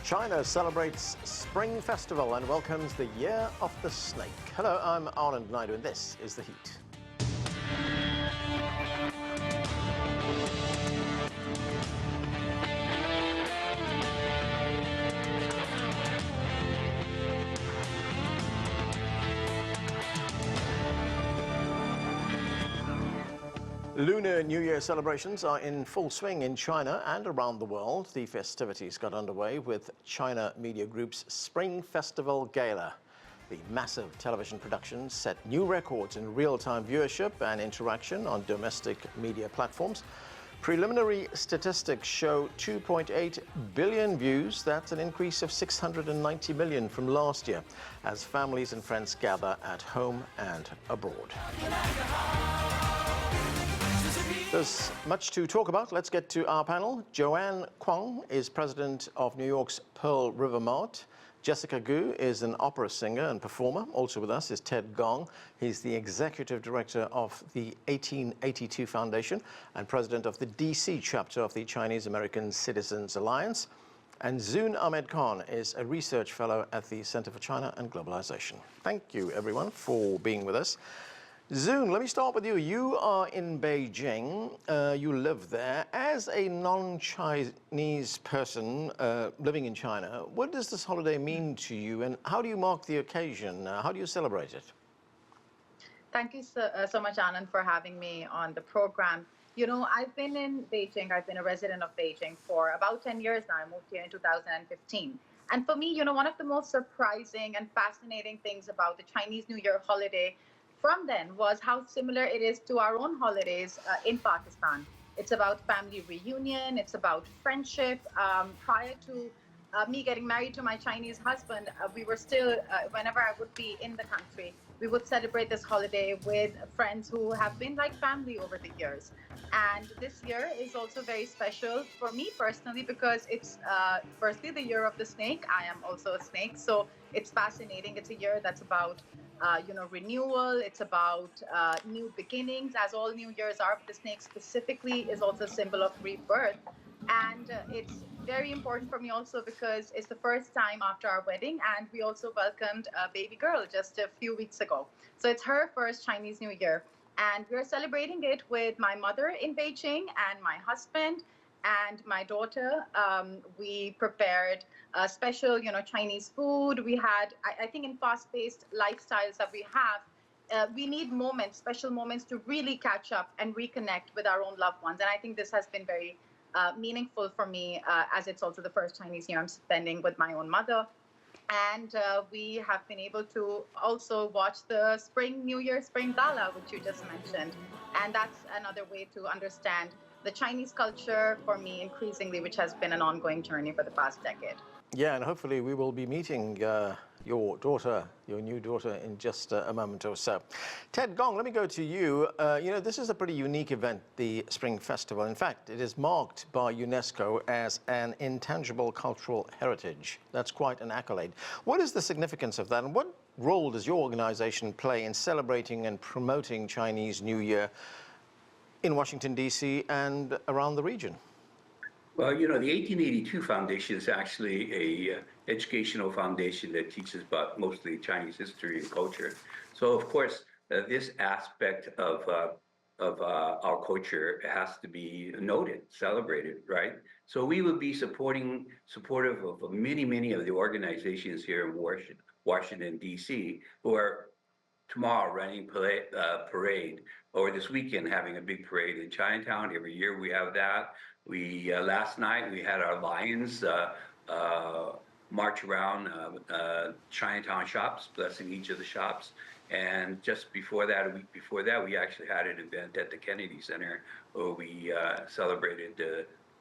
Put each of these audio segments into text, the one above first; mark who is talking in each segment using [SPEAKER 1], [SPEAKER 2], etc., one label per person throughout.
[SPEAKER 1] China celebrates Spring Festival and welcomes the Year of the Snake. Hello, I'm Anand Naidu and this is The Heat. Lunar New Year celebrations are in full swing in China and around the world. The festivities got underway with China Media Group's Spring Festival Gala. The massive television production set new records in real-time viewership and interaction on domestic media platforms. Preliminary statistics show 2.8 billion views. That's an increase of 690 million from last year as families and friends gather at home and abroad. There's much to talk about. Let's get to our panel. Joanne Kwong is president of New York's Pearl River Mart. Jessica Gu is an opera singer and performer. Also with us is Ted Gong. He's the executive director of the 1882 Foundation and president of the DC chapter of the Chinese American Citizens Alliance. And Zoon Ahmed is a research fellow at the Center for China and Globalization. Thank you, everyone, for being with us. Zoon, let me start with you. You are in Beijing. You live there. As a non-Chinese person living in China, what does this holiday mean to you, and how do you mark the occasion? How do you celebrate it?
[SPEAKER 2] Thank you so much, Anand, for having me on the program. You know, I've been in Beijing. I've been a resident of Beijing for about 10 years now. I moved here in 2015. And for me, you know, one of the most surprising and fascinating things about the Chinese New Year holiday from then was how similar it is to our own holidays in Pakistan. It's about family reunion, it's about friendship. Prior to me getting married to my Chinese husband, we were still, whenever I would be in the country, we would celebrate this holiday with friends who have been like family over the years. And this year is also very special for me personally because it's firstly the year of the snake. I am also a snake, so it's fascinating. It's a year that's about renewal. It's about new beginnings, as all New Years are. But the snake specifically is also a symbol of rebirth. And it's very important for me also because it's the first time after our wedding, and we also welcomed a baby girl just a few weeks ago. So it's her first Chinese New Year. And we're celebrating it with my mother in Beijing and my husband and my daughter. We prepared special, Chinese food. We had, I think in fast-paced lifestyles that we have, we need moments, special moments to really catch up and reconnect with our own loved ones. And I think this has been very meaningful for me as it's also the first Chinese New Year I'm spending with my own mother. And we have been able to also watch the New Year Spring Gala, which you just mentioned. And that's another way to understand the Chinese culture for me increasingly, which has been an ongoing journey for the past decade.
[SPEAKER 1] Yeah, and hopefully we will be meeting your daughter, your new daughter, in just a moment or so. Ted Gong, let me go to you. This is a pretty unique event, the Spring Festival. In fact, it is marked by UNESCO as an intangible cultural heritage. That's quite an accolade. What is the significance of that, and what role does your organization play in celebrating and promoting Chinese New Year in Washington, D.C. and around the region?
[SPEAKER 3] Well, the 1882 Foundation is actually a educational foundation that teaches about mostly Chinese history and culture. So, of course, this aspect of our culture has to be noted, celebrated, right? So we would be supportive of many of the organizations here in Washington, D.C., who are tomorrow running parade, or this weekend having a big parade in Chinatown. Every year we have that. Last night we had our Lions march around Chinatown shops, blessing each of the shops. And just before that, a week before that, we actually had an event at the Kennedy Center where we celebrated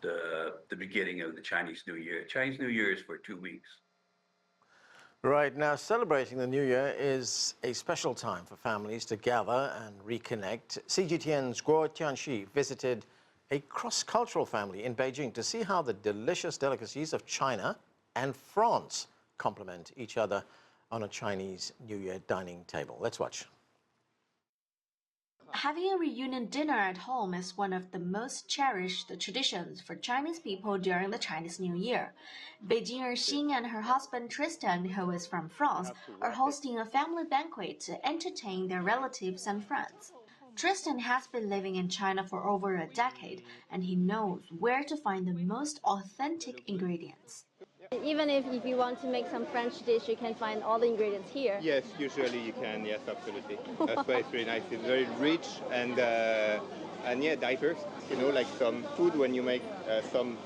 [SPEAKER 3] the beginning of the Chinese New Year. Chinese New Year is for 2 weeks.
[SPEAKER 1] Right, now celebrating the New Year is a special time for families to gather and reconnect. CGTN's Guo Tianxi visited a cross-cultural family in Beijing to see how the delicious delicacies of China and France complement each other on a Chinese New Year dining table. Let's watch.
[SPEAKER 4] Having a reunion dinner at home is one of the most cherished traditions for Chinese people during the Chinese New Year. Beijinger Xin and her husband Tristan, who is from France, are hosting a family banquet to entertain their relatives and friends. Tristan has been living in China for over a decade, and he knows where to find the most authentic ingredients.
[SPEAKER 5] Even if you want to make some French dish, you can find all the ingredients here.
[SPEAKER 6] Yes, usually you can. Yes, absolutely. That's why it's really nice. It's very rich and yeah, diverse. You know, like some food when you make some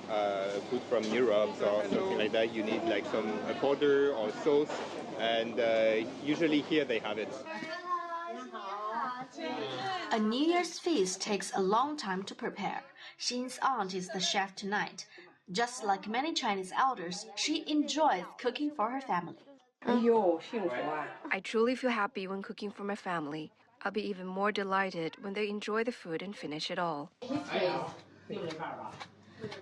[SPEAKER 6] food from Europe or something like that, you need like some powder or sauce, and usually here they have it.
[SPEAKER 4] A New Year's feast takes a long time to prepare. Xin's aunt is the chef tonight. Just like many Chinese elders, she enjoys cooking for her family.
[SPEAKER 7] I truly feel happy when cooking for my family. I'll be even more delighted when they enjoy the food and finish it all.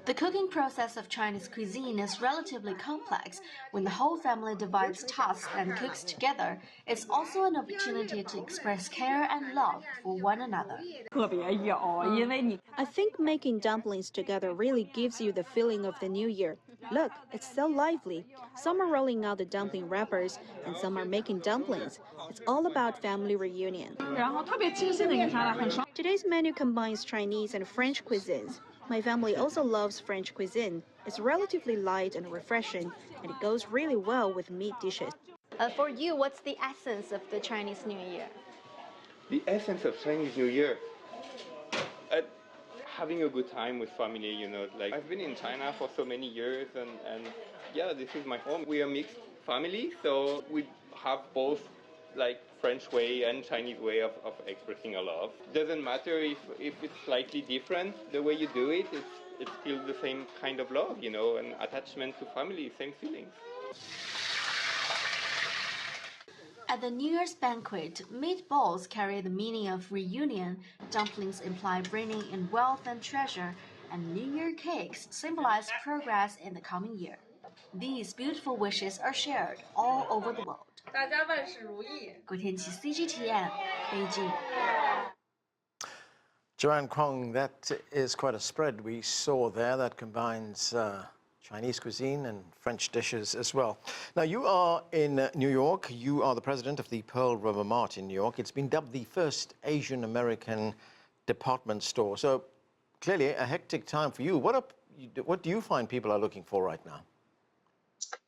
[SPEAKER 4] The cooking process of Chinese cuisine is relatively complex. When the whole family divides tasks and cooks together, it's also an opportunity to express care and love for one another.
[SPEAKER 8] I think making dumplings together really gives you the feeling of the new year. Look, it's so lively. Some are rolling out the dumpling wrappers, and some are making dumplings. It's all about family reunion. Today's menu combines Chinese and French cuisines. My family also loves French cuisine. It's relatively light and refreshing, and it goes really well with meat dishes.
[SPEAKER 5] For you, what's the essence of the Chinese New Year?
[SPEAKER 6] The essence of Chinese New Year. Having a good time with family, you know, like I've been in China for so many years and yeah, this is my home. We are a mixed family, so we have both like French way and Chinese way of expressing our love. Doesn't matter if it's slightly different, the way you do it, it's still the same kind of love, you know, and attachment to family, same feelings.
[SPEAKER 4] At the New Year's banquet, meatballs carry the meaning of reunion, dumplings imply bringing in wealth and treasure, and New Year cakes symbolize progress in the coming year. These beautiful wishes are shared all over the world.
[SPEAKER 9] 大家万事如意。
[SPEAKER 4] 郭天琪 CGTN, Beijing.
[SPEAKER 1] Joanne Kwong, that is quite a spread we saw there that combines Chinese cuisine and French dishes as well. Now, you are in New York. You are the president of the Pearl River Mart in New York. It's been dubbed the first Asian American department store. So clearly a hectic time for you. What do you find people are looking for right now?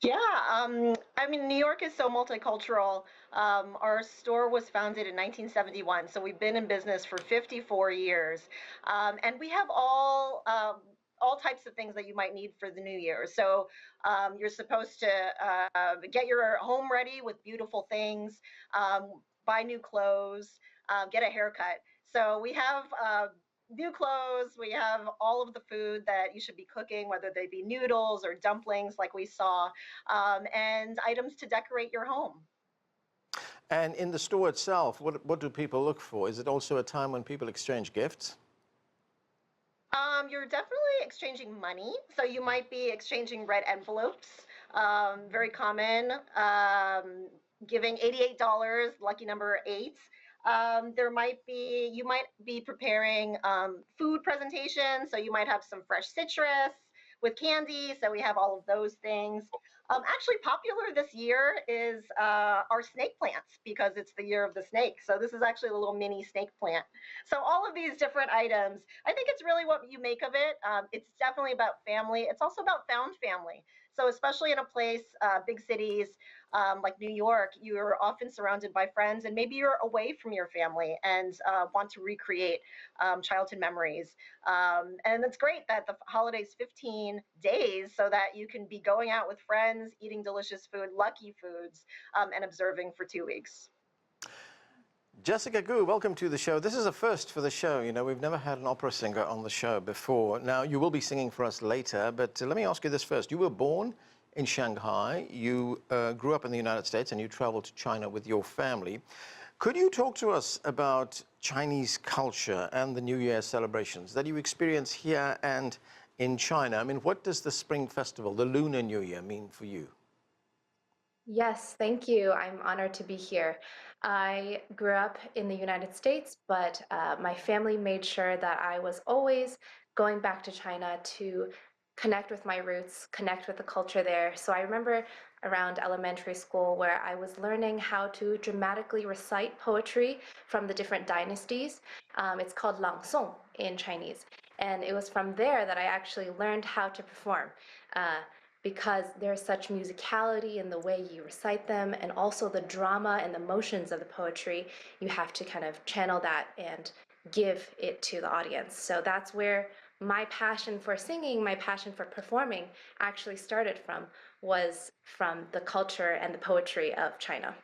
[SPEAKER 10] Yeah, I mean, New York is so multicultural. Our store was founded in 1971, so we've been in business for 54 years. And we have all types of things that you might need for the new year. So you're supposed to get your home ready with beautiful things, buy new clothes, get a haircut. So we have new clothes, we have all of the food that you should be cooking, whether they be noodles or dumplings like we saw, and items to decorate your home.
[SPEAKER 1] And in the store itself, what do people look for? Is it also a time when people exchange gifts?
[SPEAKER 10] You're definitely exchanging money. So you might be exchanging red envelopes, very common, giving $88, lucky number 8. You might be preparing food presentations. So you might have some fresh citrus with candy. So we have all of those things. Actually, popular this year is our snake plants because it's the year of the snake. So this is actually a little mini snake plant. So all of these different items, I think it's really what you make of it. It's definitely about family. It's also about found family. So especially in a place, big cities like New York, you're often surrounded by friends and maybe you're away from your family and want to recreate childhood memories. And it's great that the holiday's 15 days so that you can be going out with friends, eating delicious food, lucky foods, and observing for 2 weeks.
[SPEAKER 1] Jessica Gu, welcome to the show. This is a first for the show. You know, we've never had an opera singer on the show before. Now, you will be singing for us later, but let me ask you this first. You were born in Shanghai. You grew up in the United States and you traveled to China with your family. Could you talk to us about Chinese culture and the New Year celebrations that you experience here and in China? I mean, what does the Spring Festival, the Lunar New Year, mean for you?
[SPEAKER 9] Yes, thank you. I'm honored to be here. I grew up in the United States, but my family made sure that I was always going back to China to connect with my roots, connect with the culture there. So I remember around elementary school where I was learning how to dramatically recite poetry from the different dynasties. It's called lang song in Chinese. And it was from there that I actually learned how to perform. Because there's such musicality in the way you recite them, and also the drama and the emotions of the poetry. You have to kind of channel that and give it to the audience. So that's where my passion for singing, my passion for performing actually started from, was from the culture and the poetry of China.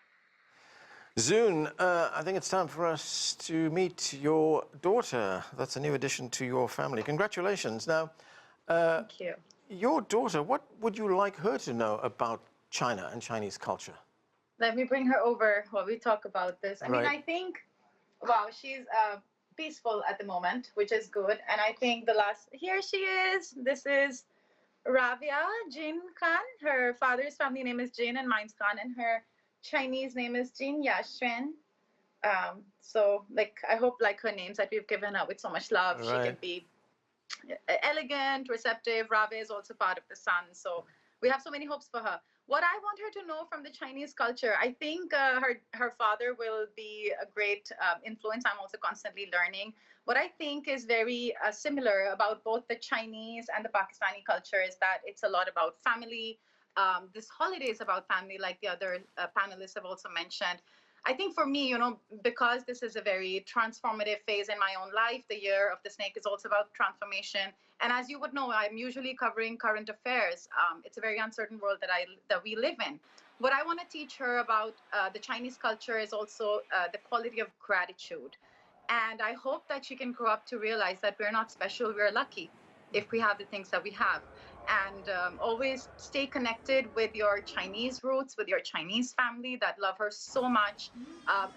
[SPEAKER 1] Zoon, I think it's time for us to meet your daughter. That's a new addition to your family. Congratulations. Now,
[SPEAKER 2] Thank you.
[SPEAKER 1] your daughter, what would you like her to know about China and Chinese culture?
[SPEAKER 2] Let me bring her over while we talk about this. I mean,
[SPEAKER 1] Right.
[SPEAKER 2] I think, wow, she's peaceful at the moment, which is good. And I think here she is. This is Ravia Jin Khan. Her father's family name is Jin and mine's Khan, and her Chinese name is Jin Yashuen. So, like, I hope, like, her names that we've given her with so much love, she
[SPEAKER 1] Right.
[SPEAKER 2] can be elegant, receptive. Ravi is also part of the sun. So we have so many hopes for her. What I want her to know from the Chinese culture, I think her father will be a great influence. I'm also constantly learning. What I think is very similar about both the Chinese and the Pakistani culture is that it's a lot about family. This holiday is about family, like the other panelists have also mentioned. I think for me, because this is a very transformative phase in my own life, the year of the snake is also about transformation. And as you would know, I'm usually covering current affairs. It's a very uncertain world that we live in. What I want to teach her about the Chinese culture is also the quality of gratitude. And I hope that she can grow up to realize that we're not special, we're lucky if we have the things that we have. And always stay connected with your Chinese roots, with your Chinese family that love her so much,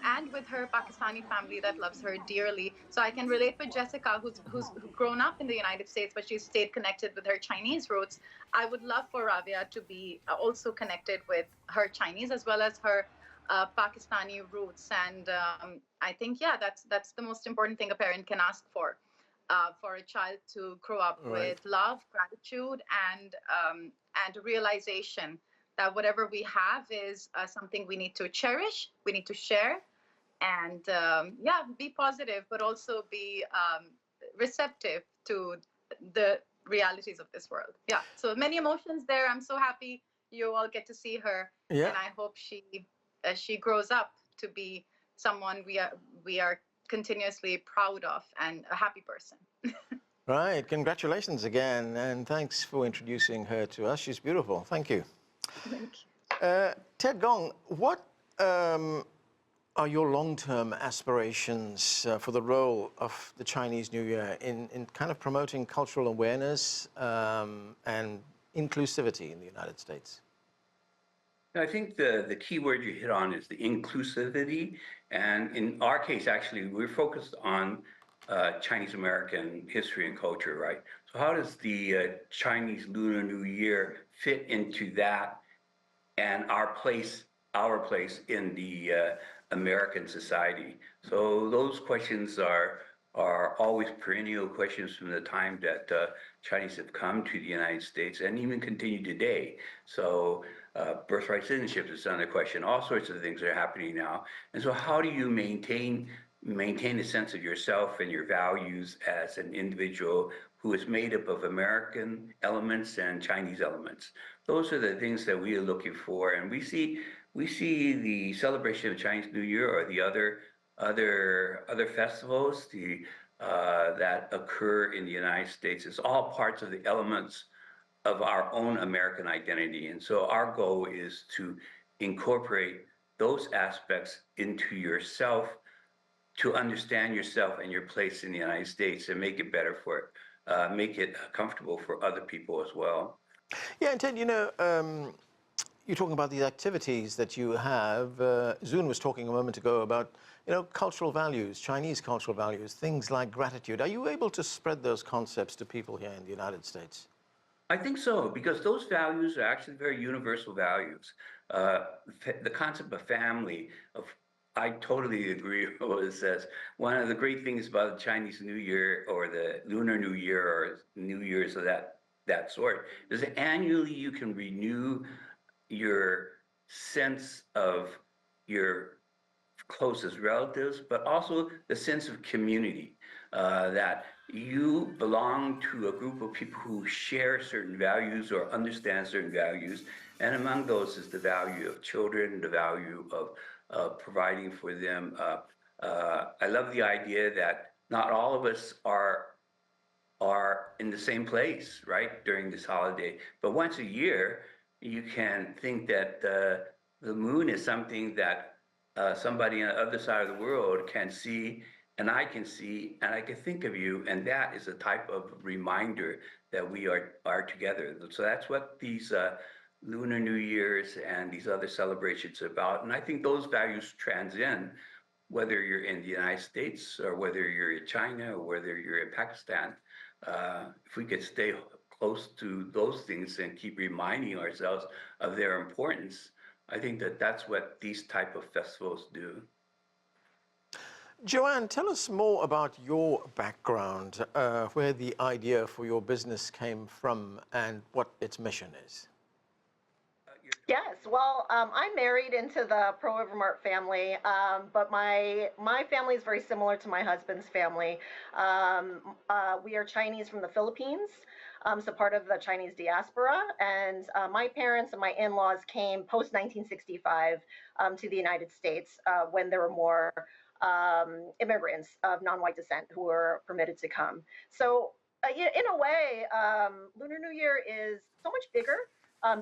[SPEAKER 2] and with her Pakistani family that loves her dearly. So I can relate with Jessica, who's grown up in the United States, but she's stayed connected with her Chinese roots. I would love for Ravia to be also connected with her Chinese as well as her Pakistani roots. And I think, yeah, that's the most important thing a parent can ask for a child to grow up
[SPEAKER 1] Right.
[SPEAKER 2] with love, gratitude, and realization that whatever we have is something we need to cherish, we need to share, and yeah, be positive, but also be receptive to the realities of this world. Yeah, so many emotions there. I'm so happy you all get to see her,
[SPEAKER 1] Yeah.
[SPEAKER 2] and I hope she grows up to be someone we are continuously proud of and a happy person.
[SPEAKER 1] Right. Congratulations again, and thanks for introducing her to us. She's beautiful. Thank you.
[SPEAKER 2] Thank you.
[SPEAKER 1] Ted Gong, what are your long-term aspirations for the role of the Chinese New Year in kind of promoting cultural awareness and inclusivity in the United States?
[SPEAKER 3] I think the key word you hit on is the inclusivity. And in our case, actually, we're focused on Chinese American history and culture, right? So how does the Chinese Lunar New Year fit into that and our place in the American society? So those questions are always perennial questions from the time that Chinese have come to the United States and even continue today. So birthright citizenship is another question. All sorts of things are happening now. And so how do you maintain a sense of yourself and your values as an individual who is made up of American elements and Chinese elements? Those are the things that we are looking for. And we see the celebration of Chinese New Year or the other festivals that occur in the United States. It's all parts of the elements of our own American identity. And so our goal is to incorporate those aspects into yourself, to understand yourself and your place in the United States and make it better make it comfortable for other people as well.
[SPEAKER 1] Yeah, and Ted, you're talking about these activities that you have. Zoon was talking a moment ago about, cultural values, Chinese cultural values, things like gratitude. Are you able to spread those concepts to people here in the United States?
[SPEAKER 3] I think so, because those values are actually very universal values. The concept of family, I totally agree with what it says. One of the great things about the Chinese New Year or the Lunar New Year or New Year's of that sort is that annually you can renew your sense of your closest relatives, but also the sense of community, that you belong to a group of people who share certain values or understand certain values. And among those is the value of children, the value of providing for them. I love the idea that not all of us are in the same place, right, during this holiday. But once a year, you can think that the moon is something that somebody on the other side of the world can see, and I can see, and I can think of you, and that is a type of reminder that we are together. So that's what these Lunar New Years and these other celebrations are about. And I think those values transcend whether you're in the United States or whether you're in China or whether you're in Pakistan. If we could stay close to those things and keep reminding ourselves of their importance, I think that that's what these type of festivals do.
[SPEAKER 1] Joanne, tell us more about your background, where the idea for your business came from and what its mission is.
[SPEAKER 10] Yes, well, I'm married into the Pearl River Mart family, but my family is very similar to my husband's family. We are Chinese from the Philippines, so part of the Chinese diaspora, and my parents and my in-laws came post 1965 to the United States when there were more immigrants of non-white descent who were permitted to come. So, in a way, Lunar New Year is so much bigger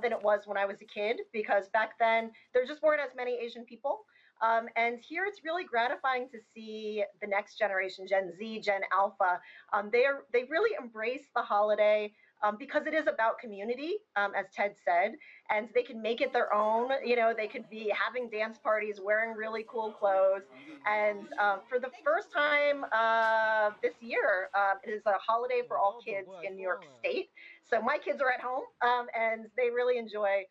[SPEAKER 10] than it was when I was a kid, because back then there just weren't as many Asian people. And here it's really gratifying to see the next generation, Gen Z, Gen Alpha. They really embrace the holiday because it is about community, as Ted said, and they can make it their own. You know, they could be having dance parties, wearing really cool clothes. And for the first time this year, it is a holiday for all kids in New York State. So my kids are at home, and they really enjoy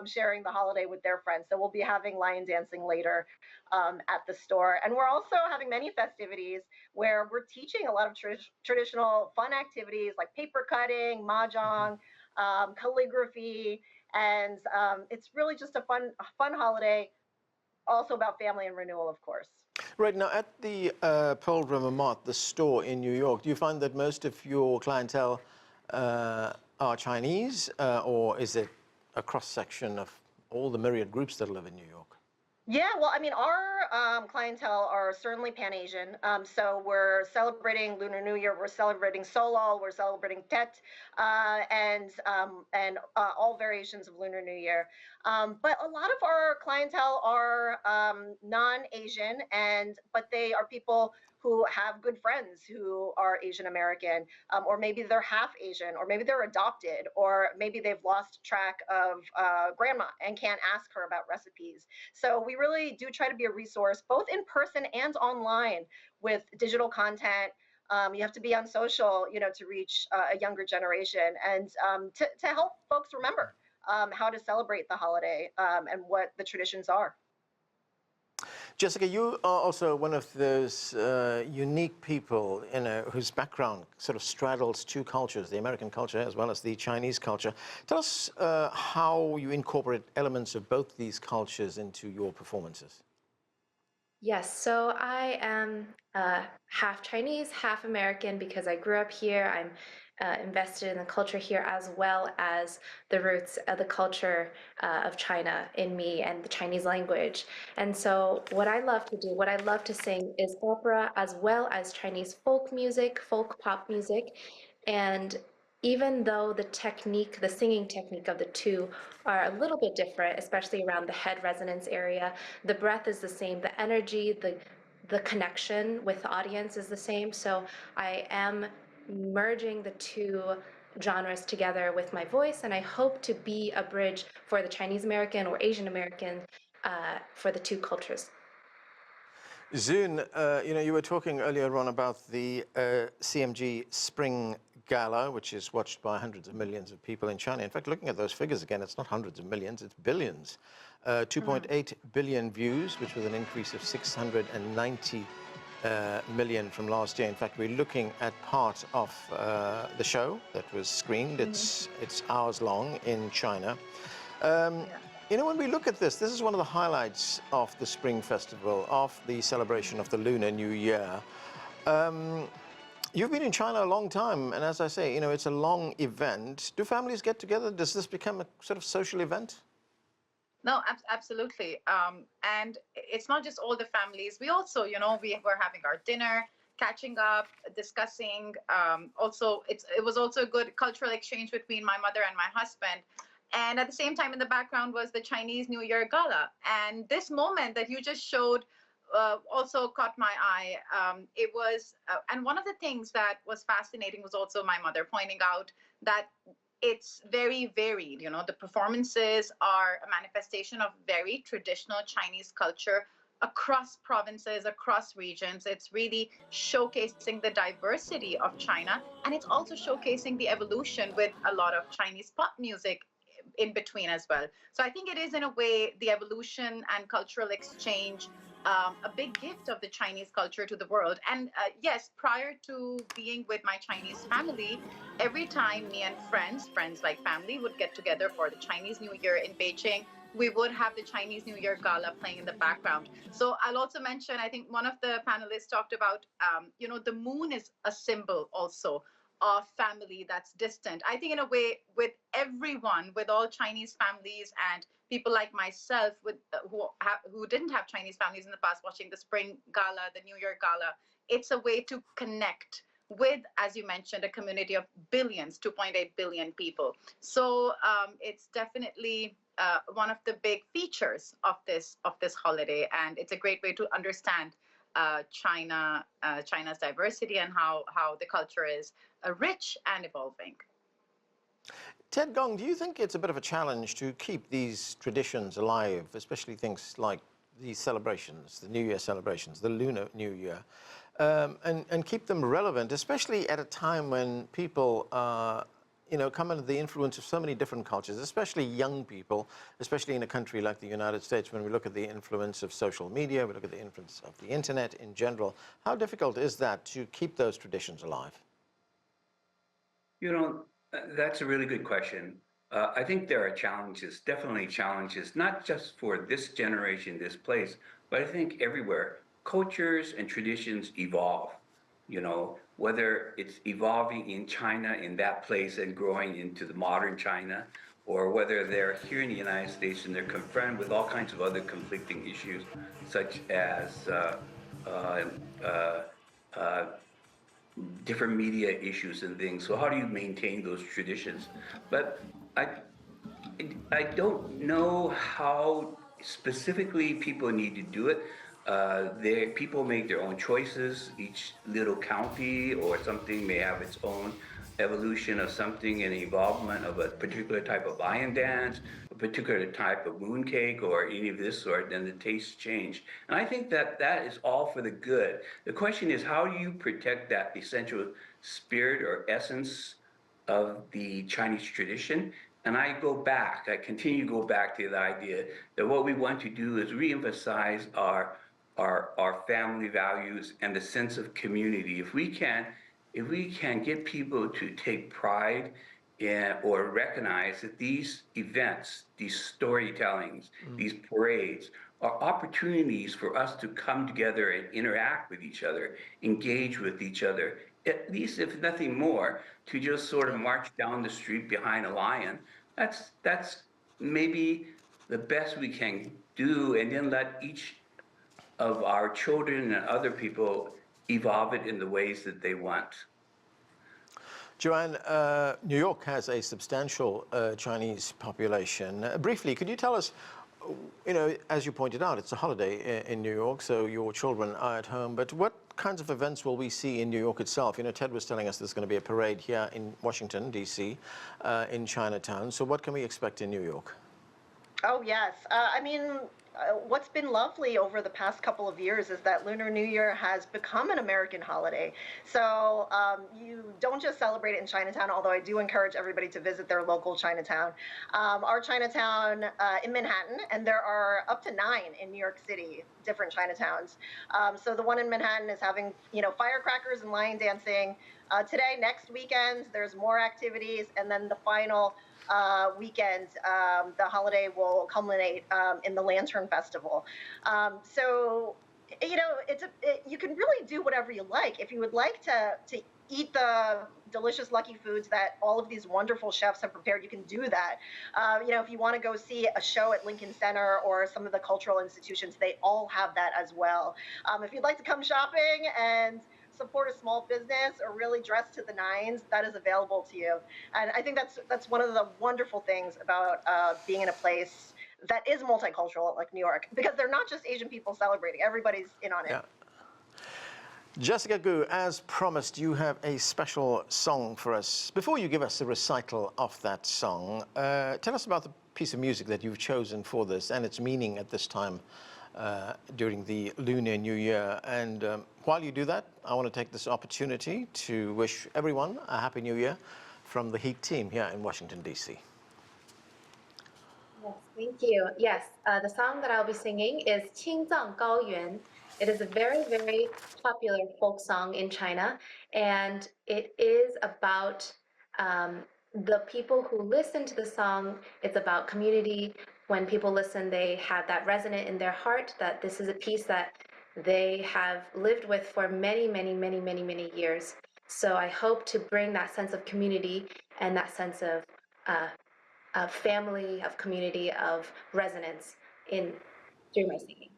[SPEAKER 10] sharing the holiday with their friends. So we'll be having lion dancing later at the store. And we're also having many festivities where we're teaching a lot of traditional fun activities like paper cutting, mahjong, calligraphy. And it's really just a fun holiday, also about family and renewal, of course.
[SPEAKER 1] Right, now at the Pearl River Mart, the store in New York, do you find that most of your clientele are Chinese, or is it a cross-section of all the myriad groups that live in New York?
[SPEAKER 10] Yeah, well, I mean, our clientele are certainly Pan-Asian. So we're celebrating Lunar New Year, we're celebrating Solal, we're celebrating Tet, and all variations of Lunar New Year. But a lot of our clientele are non-Asian, but they are people who have good friends who are Asian American, or maybe they're half Asian, or maybe they're adopted, or maybe they've lost track of grandma and can't ask her about recipes. So we really do try to be a resource, both in person and online, with digital content. You have to be on social, you know, to reach a younger generation, and to help folks remember how to celebrate the holiday and what the traditions are.
[SPEAKER 1] Jessica, you are also one of those unique people, you know, whose background sort of straddles two cultures, the American culture as well as the Chinese culture. Tell us how you incorporate elements of both these cultures into your performances.
[SPEAKER 9] Yes, so I am half Chinese, half American because I grew up here. I'm invested in the culture here as well as the roots of the culture of China in me and the Chinese language. And so what I love to do, what I love to sing is opera as well as Chinese folk music, folk pop music. And even though the technique, the singing technique of the two are a little bit different, especially around the head resonance area, the breath is the same, the energy, the connection with the audience is the same. So I am merging the two genres together with my voice, and I hope to be a bridge for the Chinese American or Asian American for the two cultures.
[SPEAKER 1] Zoon, you know, you were talking earlier on about the CMG Spring Gala, which is watched by hundreds of millions of people in China. In fact, looking at those figures again, it's not hundreds of millions, it's billions. 2.8 billion views, which was an increase of 690 million from last year. In fact, we're looking at part of the show that was screened. It's hours long in China. You know, when we look at this is one of the highlights of the Spring Festival, of the celebration of the Lunar New Year. You've been in China a long time, and as I say, you know, it's a long event. Do families get together? Does this become a sort of social event?
[SPEAKER 2] No, absolutely. And it's not just all the families. We also, you know, we were having our dinner, catching up, discussing. Also, it was also a good cultural exchange between my mother and my husband. And at the same time, in the background was the Chinese New Year Gala. And this moment that you just showed also caught my eye. It was, and one of the things that was fascinating was also my mother pointing out that it's very varied. You know, the performances are a manifestation of very traditional Chinese culture across provinces, across regions. It's really showcasing the diversity of China, and it's also showcasing the evolution with a lot of Chinese pop music in between as well. So I think it is, in a way, the evolution and cultural exchange, a big gift of the Chinese culture to the world. And yes, prior to being with my Chinese family, every time me and friends like family, would get together for the Chinese New Year in Beijing, we would have the Chinese New Year Gala playing in the background. So I'll also mention, I think one of the panelists talked about, you know, the moon is a symbol also of family that's distant. I think in a way, with everyone, with all Chinese families and people like myself with who didn't have Chinese families in the past, watching the Spring Gala, the New Year Gala, it's a way to connect with, as you mentioned, a community of billions, 2.8 billion people. So it's definitely one of the big features of this holiday, and it's a great way to understand China's diversity and how the culture is rich and evolving.
[SPEAKER 1] Ted, Gong, do you think it's a bit of a challenge to keep these traditions alive, especially things like these celebrations, the New Year celebrations, the Lunar New Year, and keep them relevant, especially at a time when people you know, come under the influence of so many different cultures, especially young people, especially in a country like the United States, when we look at the influence of social media, we look at the influence of the internet in general. How difficult is that to keep those traditions alive?
[SPEAKER 3] You know, that's a really good question. I think there are challenges, definitely challenges, not just for this generation, this place, but I think everywhere. Cultures and traditions evolve, you know, whether it's evolving in China, in that place, and growing into the modern China, or whether they're here in the United States and they're confronted with all kinds of other conflicting issues, such as different media issues and things. So how do you maintain those traditions? But I don't know how specifically people need to do it. People make their own choices. Each little county or something may have its own evolution of something and evolvement of a particular type of lion dance, a particular type of mooncake, or any of this sort, then the tastes change. And I think that that is all for the good. The question is, how do you protect that essential spirit or essence of the Chinese tradition? And I continue to go back to the idea that what we want to do is reemphasize our family values and the sense of community. If we can get people to take pride in or recognize that these events, these storytellings, these parades are opportunities for us to come together and interact with each other, engage with each other, at least if nothing more, to just sort of march down the street behind a lion. That's maybe the best we can do, and then let each of our children and other people evolve it in the ways that they want.
[SPEAKER 1] Joanne, New York has a substantial Chinese population. Briefly, could you tell us, you know, as you pointed out, it's a holiday in New York, so your children are at home, but what kinds of events will we see in New York itself? You know, Ted was telling us there's going to be a parade here in Washington, D.C., in Chinatown. So what can we expect in New York?
[SPEAKER 10] Oh, yes. I mean, what's been lovely over the past couple of years is that Lunar New Year has become an American holiday. So you don't just celebrate it in Chinatown, although I do encourage everybody to visit their local Chinatown. Our Chinatown in Manhattan, and there are up to 9 in New York City, different Chinatowns. So the one in Manhattan is having, firecrackers and lion dancing. Today, next weekend, there's more activities, and then the final weekend, the holiday will culminate in the Lantern Festival. So, you can really do whatever you like. If you would like to eat the delicious lucky foods that all of these wonderful chefs have prepared, you can do that. If you want to go see a show at Lincoln Center or some of the cultural institutions, they all have that as well. If you'd like to come shopping and support a small business or really dress to the nines, that is available to you. And I think that's one of the wonderful things about being in a place that is multicultural like New York, because they're not just Asian people celebrating, everybody's in on it.
[SPEAKER 1] Yeah. Jessica Gu, as promised, you have a special song for us. Before you give us a recital of that song, tell us about the piece of music that you've chosen for this and its meaning at this time during the Lunar New Year. And while you do that, I want to take this opportunity to wish everyone a Happy New Year from the Heat team here in Washington, D.C.
[SPEAKER 9] Yes, thank you. Yes, the song that I'll be singing is 青藏高原. It is a very, very popular folk song in China, and it is about the people who listen to the song. It's about community. When people listen, they have that resonant in their heart that this is a piece that they have lived with for many, many, many, many, many years. So I hope to bring that sense of community and that sense of family, of community, of resonance in through my singing.